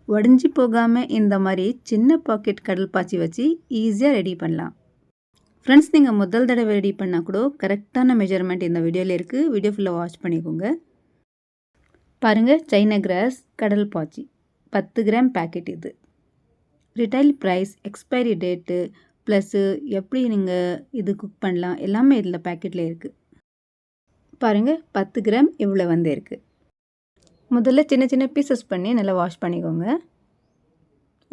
உடஞ்சி போகாமல் இந்த மாதிரி சின்ன பாக்கெட் கடல் பாசி வச்சு ஈஸியாக ரெடி பண்ணலாம். ஃப்ரெண்ட்ஸ், நீங்கள் முதல் தடவை ரெடி பண்ணால் கூட கரெக்டான மெஷர்மெண்ட் இந்த வீடியோவில் இருக்குது. வீடியோ ஃபுல்லாக வாட்ச் பண்ணிக்கோங்க. பாருங்கள், சைனா கிராஸ் கடல் பாசி 10 கிராம் பேக்கெட். இது retail price, expiry date plus எப்படி நீங்கள் இது குக் பண்ணலாம் எல்லாமே இதில் பேக்கெட்டில் இருக்குது. பாருங்கள், 10 கிராம் இவ்வளோ இருக்குது. முதல்ல சின்ன சின்ன பீசஸ் பண்ணி நல்லா வாஷ் பண்ணிக்கோங்க.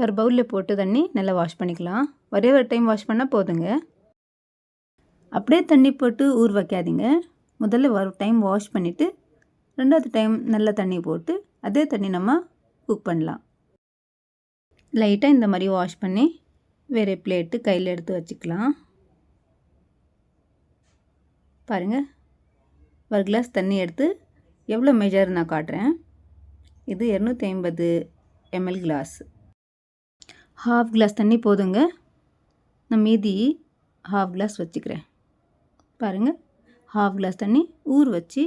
ஒரு பவுலில் போட்டு தண்ணி நல்லா வாஷ் பண்ணிக்கலாம். ஒரே ஒரு டைம் வாஷ் பண்ணால் போதுங்க. அப்படியே தண்ணி போட்டு ஊற வைக்காதீங்க. முதல்ல ஒரு டைம் வாஷ் பண்ணிவிட்டு ரெண்டாவது டைம் நல்ல தண்ணி போட்டு அதே தண்ணி நம்ம குக் பண்ணலாம். லைட்டாக இந்த மாதிரி வாஷ் பண்ணி வேறு பிளேட்டு கையில் எடுத்து வச்சுக்கலாம். பாருங்கள், ஒரு கிளாஸ் தண்ணி எடுத்து எவ்வளோ மெஜர் நான் காட்டுறேன். இது 250 ml கிளாஸ். ஹாஃப் கிளாஸ் தண்ணி போதுங்க. நான் மீதி ஹாஃப் கிளாஸ் வச்சுக்கிறேன். பாருங்கள், ஹாஃப் கிளாஸ் தண்ணி ஊற வச்சு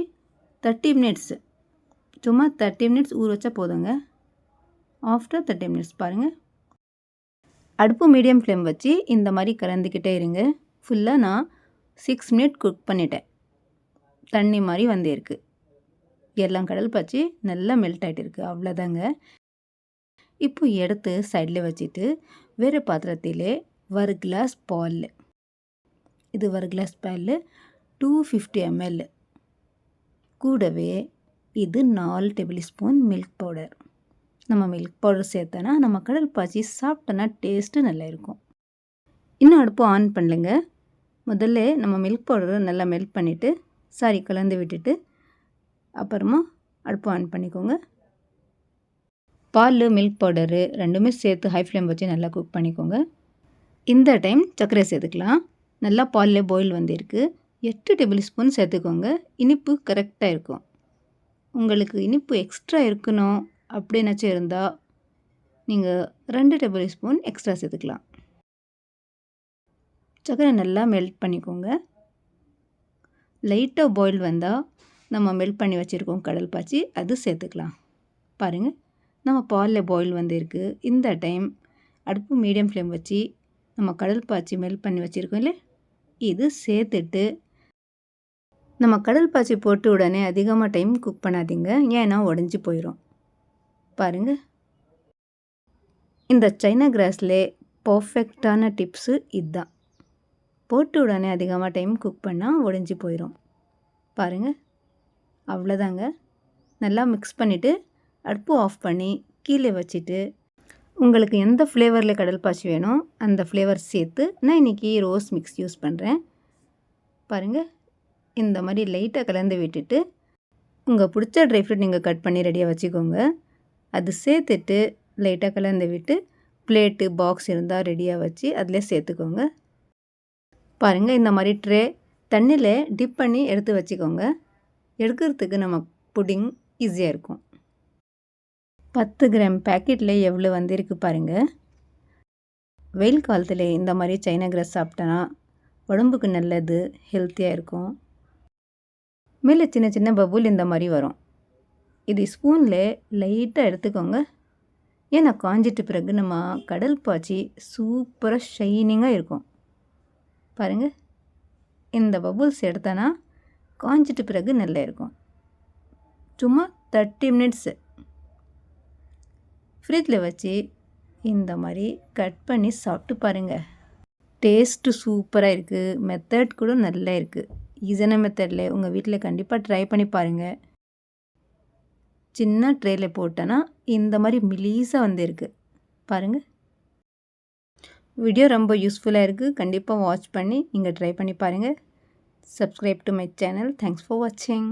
30 மினிட்ஸு, சும்மா 30 மினிட்ஸ் ஊற வச்சா போதுங்க. ஆஃப்டர் 30 மினிட்ஸ் பாருங்கள், அடுப்பு மீடியம் ஃப்ளேம் வச்சு இந்த மாதிரி கலந்துக்கிட்டே இருங்க. ஃபுல்லாக நான் 6 மினிட் குக் பண்ணிட்டேன். தண்ணி மாதிரி வந்திருக்கு. எல்லாம் கடல் பாசி நல்லா மெல்ட் ஆகிட்டு இருக்குது. அவ்வளோதாங்க. இப்போ எடுத்து சைடில் வச்சுட்டு வேறு பாத்திரத்திலே ஒரு கிளாஸ் பால், இது ஒரு கிளாஸ் பால் 250 ml, கூடவே இது 4 டேபிள் ஸ்பூன் மில்க் பவுடர். நம்ம மில்க் பவுடர் சேர்த்தோன்னா நம்ம கடல் பாசி சாப்பிட்டோன்னா டேஸ்ட்டு நல்லா இருக்கும். இன்னும் அடுப்பு ஆன் பண்ணலைங்க. முதல்ல நம்ம மில்க் பவுடரை நல்லா மெல்ட் பண்ணிவிட்டு கலந்து விட்டுட்டு அப்புறமா அடுப்பு ஆன் பண்ணிக்கோங்க. பால், மில்க் பவுடரு ரெண்டுமே சேர்த்து ஹை ஃப்ளேம் வச்சு நல்லா குக் பண்ணிக்கோங்க. இந்த டைம் சர்க்கரை சேர்த்துக்கலாம். நல்லா பாலில் பாயில் வந்திருக்கு. 8 டேபிள் ஸ்பூன் சேர்த்துக்கோங்க. இனிப்பு கரெக்டாக இருக்கும். உங்களுக்கு இனிப்பு எக்ஸ்ட்ரா இருக்கணும் அப்படின்னாச்சும் இருந்தால் நீங்கள் 2 டேபிள் ஸ்பூன் எக்ஸ்ட்ரா சேர்த்துக்கலாம். சர்க்கரை நல்லா மெல்ட் பண்ணிக்கோங்க. லைட்டாக பாயில் வந்தால் நம்ம மெல்ட் பண்ணி வச்சுருக்கோம் கடல் பாசி, அது சேர்த்துக்கலாம். பாருங்கள், நம்ம பாலில் பாயில் வந்திருக்கு. இந்த டைம் அடுப்பு மீடியம் ஃப்ளேம் வச்சு நம்ம கடல் பாசி மெல்ட் பண்ணி வச்சுருக்கோம் இல்லை, இது சேர்த்துட்டு நம்ம கடல் பாசி போட்டு உடனே அதிகமாக டைம் குக் பண்ணாதீங்க, ஏன்னா உடஞ்சி போயிடும். பாருங்கள், இந்த சைனா கிராஸில் பர்ஃபெக்டான டிப்ஸு இதுதான். போட்டு உடனே அதிகமாக டைம் குக் பண்ணால் உடஞ்சி போயிடும். பாருங்கள், அவ்வளோதாங்க. நல்லா மிக்ஸ் பண்ணிவிட்டு அடுப்பு ஆஃப் பண்ணி கீழே வச்சுட்டு உங்களுக்கு எந்த ஃப்ளேவரில் கடல் பாசி வேணும் அந்த ஃப்ளேவர் சேர்த்து நான் இன்றைக்கி ரோஸ் மிக்ஸ் யூஸ் பண்ணுறேன். பாருங்கள், இந்த மாதிரி லைட்டாக கலந்து விட்டுட்டு உங்கள் பிடிச்ச ட்ரை ஃப்ரூட் நீங்கள் கட் பண்ணி ரெடியாக வச்சுக்கோங்க. அது சேர்த்துட்டு லைட்டாக கலந்து விட்டு பிளேட்டு, பாக்ஸ் இருந்தால் ரெடியாக வச்சு அதில் சேர்த்துக்கோங்க. பாருங்கள், இந்த மாதிரி ட்ரே தண்ணியில் டிப் பண்ணி எடுத்து வச்சுக்கோங்க. எடுக்கிறதுக்கு நம்ம புட்டிங் ஈஸியாக இருக்கும். 10 கிராம் பேக்கெட்டில் எவ்வளோ வந்திருக்கு பாருங்கள். வெயில் காலத்தில் இந்த மாதிரி சைனா கிராஸ் சாப்பிட்டோன்னா உடம்புக்கு நல்லது, ஹெல்த்தியாக இருக்கும். மேலே சின்ன சின்ன பபுள் இந்த மாதிரி வரும். இது ஸ்பூனில் லைட்டாக எடுத்துக்கோங்க. ஏன்னா காஞ்சிட்டு பிறகு நம்ம கடல் பாசி சூப்பராக ஷைனிங்காக இருக்கும். பாருங்கள், இந்த பபுள்ஸ் எடுத்தோன்னா காஞ்சிட்டு பிறகு நல்லா இருக்கும். சும்மா 30 மினிட்ஸு ஃப்ரிட்ஜில் வச்சு இந்த மாதிரி கட் பண்ணி சாப்பிட்டு பாருங்கள். டேஸ்ட்டு சூப்பராக இருக்குது. மெத்தட் கூட நல்லா இருக்குது. ஈஸியான மெத்தடில் உங்கள் வீட்டில் கண்டிப்பாக ட்ரை பண்ணி பாருங்கள். சின்ன ட்ரேயில் போட்டோன்னா இந்த மாதிரி மெலிசாக வந்திருக்கு. பாருங்கள், வீடியோ ரொம்ப யூஸ்ஃபுல்லாக இருக்குது. கண்டிப்பாக வாட்ச் பண்ணி நீங்கள் ட்ரை பண்ணி பாருங்கள். Subscribe to my channel. Thanks for வாட்சிங்.